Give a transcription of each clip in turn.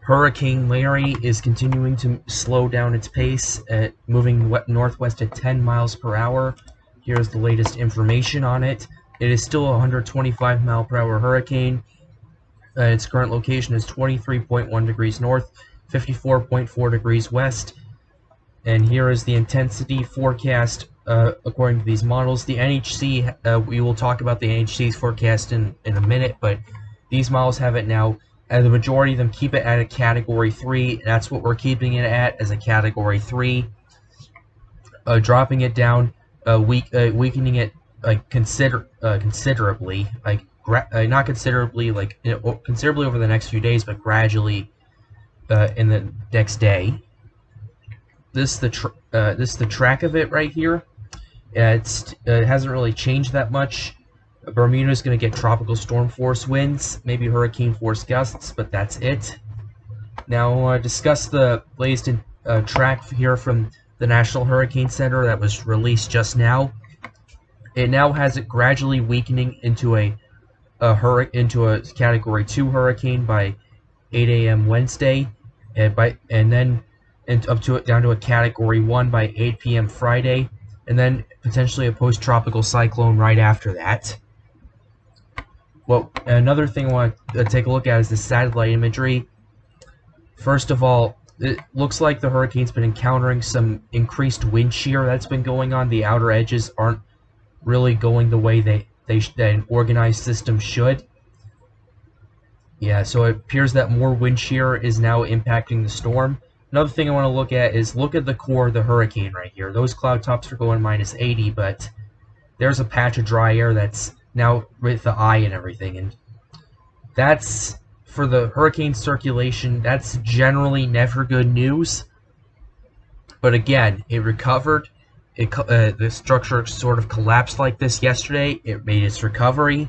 Hurricane Larry is continuing to slow down its pace, at moving northwest at 10 miles per hour. Here's the latest information on it. It is still a 125 mile per hour hurricane. Its current location is 23.1 degrees north, 54.4 degrees west. And here is the intensity forecast according to these models. The NHC, we will talk about the NHC's forecast in a minute, but these models have it now. The majority of them keep it at a Category 3. That's what we're keeping it at, as a Category 3. Dropping it down, weakening it considerably, not considerably, considerably over the next few days, but gradually in the next day. This is the track of it right here. It hasn't really changed that much. Bermuda is going to get tropical storm force winds, maybe hurricane force gusts, but that's it. Now I want to discuss the latest track here from the National Hurricane Center that was released just now. It now has it gradually weakening into a Category 2 hurricane by 8 a.m. Wednesday, and then down to a Category 1 by 8 p.m. Friday, and then potentially a post-tropical cyclone right after that. Well, another thing I want to take a look at is the satellite imagery. First of all, it looks like the hurricane's been encountering some increased wind shear that's been going on. The outer edges aren't really going the way that an organized system should. Yeah, so it appears that more wind shear is now impacting the storm. Another thing I want to look at is look at the core of the hurricane right here. Those cloud tops are going minus 80, but there's a patch of dry air that's now with the eye and everything, and that's, for the hurricane circulation, that's generally never good news. But again, it recovered. The structure sort of collapsed like this yesterday. It made its recovery.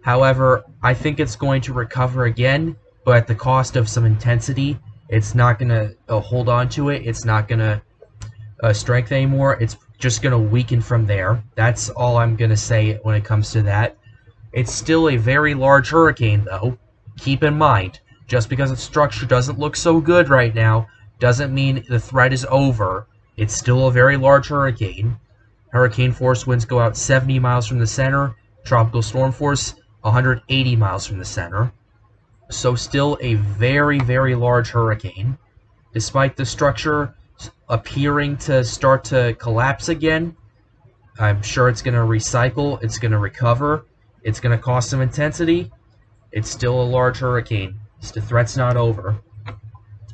However, I think it's going to recover again, but at the cost of some intensity. It's not going to hold on to it. It's not going to strengthen anymore. It's just going to weaken from there. That's all I'm going to say when it comes to that. It's still a very large hurricane, though. Keep in mind, just because its structure doesn't look so good right now, doesn't mean the threat is over. It's still a very large hurricane. Hurricane force winds go out 70 miles from the center. Tropical storm force, 180 miles from the center. So still a very, very large hurricane. Despite the structure appearing to start to collapse again, I'm sure it's going to recycle, it's going to recover, it's going to cost some intensity. It's still a large hurricane. The threat's not over.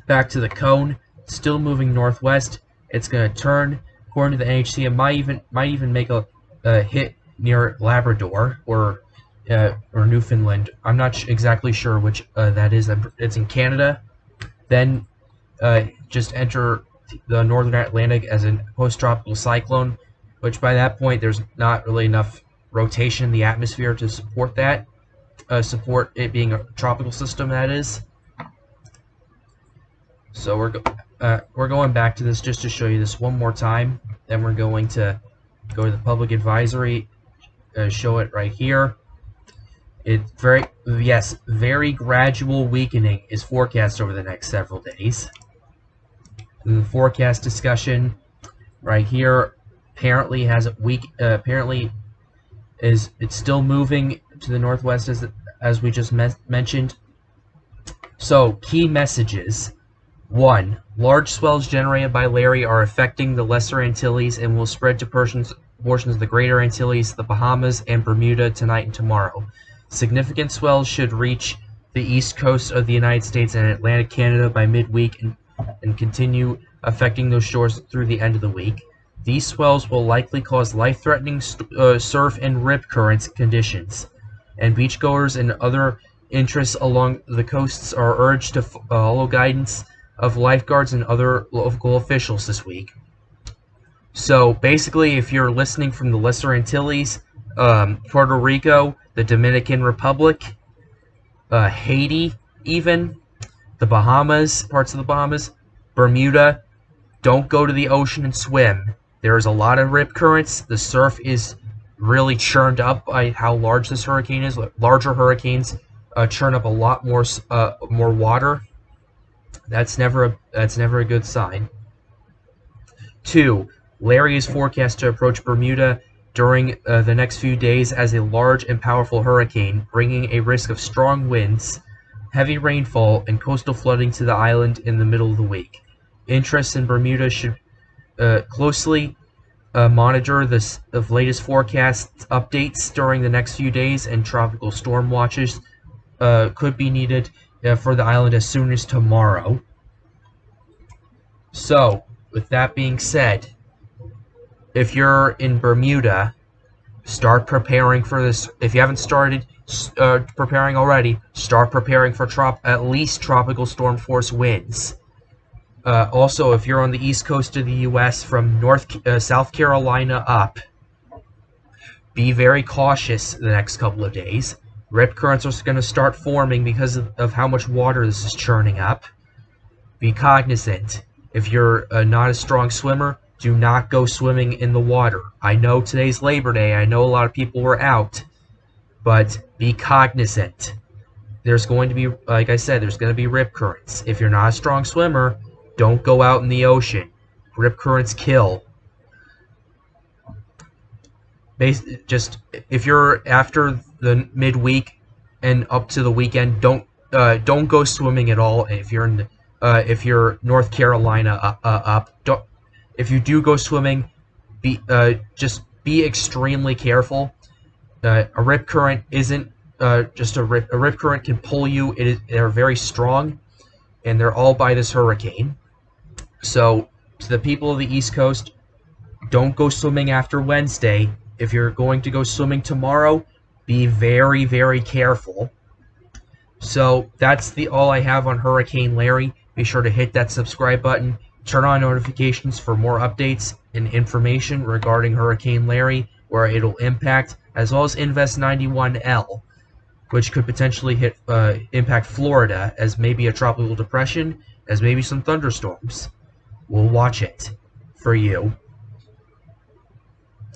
Back to the cone, still moving northwest. It's going to turn, according to the NHC, it might even make a hit near Labrador or Newfoundland. I'm not exactly sure which that is. It's in Canada. Then just enter the northern Atlantic as a post-tropical cyclone, which by that point there's not really enough rotation in the atmosphere to support that, support it being a tropical system, that is. So we're going back to this just to show you this one more time. Then we're going to go to the public advisory, show it right here. It's very gradual weakening is forecast over the next several days. And the forecast discussion right here apparently has a it's still moving to the northwest as we just mentioned. So key messages: 1. Large swells generated by Larry are affecting the Lesser Antilles and will spread to portions of the Greater Antilles, the Bahamas, and Bermuda tonight and tomorrow. Significant swells should reach the east coast of the United States and Atlantic Canada by midweek and continue affecting those shores through the end of the week. These swells will likely cause life-threatening surf and rip currents conditions, and beachgoers and other interests along the coasts are urged to follow guidance of lifeguards and other local officials this week. So basically, if you're listening from the Lesser Antilles, Puerto Rico, the Dominican Republic, Haiti, even the Bahamas, parts of the Bahamas, Bermuda, don't go to the ocean and swim. There's a lot of rip currents. The surf is really churned up by how large this hurricane is. Larger hurricanes churn up a lot more water. That's never a good sign. 2. Larry is forecast to approach Bermuda during the next few days as a large and powerful hurricane, bringing a risk of strong winds, heavy rainfall, and coastal flooding to the island in the middle of the week. Interests in Bermuda should closely monitor the latest forecast updates during the next few days, and tropical storm watches could be needed for the island as soon as tomorrow. So, with that being said, if you're in Bermuda, start preparing for this. If you haven't started preparing already, start preparing for at least tropical storm force winds. Also, if you're on the east coast of the U.S. from South Carolina up, be very cautious the next couple of days. Rip currents are going to start forming because of how much water this is churning up. Be cognizant. If you're not a strong swimmer, do not go swimming in the water. I know today's Labor Day. I know a lot of people were out. But be cognizant. There's going to be, like I said, there's going to be rip currents. If you're not a strong swimmer, don't go out in the ocean. Rip currents kill. Just if you're after the midweek and up to the weekend, don't go swimming at all. If you're North Carolina up, if you do go swimming, just be extremely careful. A rip current isn't just a rip. A rip current can pull you. They're very strong, and they're all by this hurricane. So, to the people of the East Coast, don't go swimming after Wednesday. If you're going to go swimming tomorrow, be very, very careful. So, that's all I have on Hurricane Larry. Be sure to hit that subscribe button. Turn on notifications for more updates and information regarding Hurricane Larry, where it'll impact, as well as Invest 91L, which could potentially impact Florida as maybe a tropical depression, as maybe some thunderstorms. We'll watch it for you.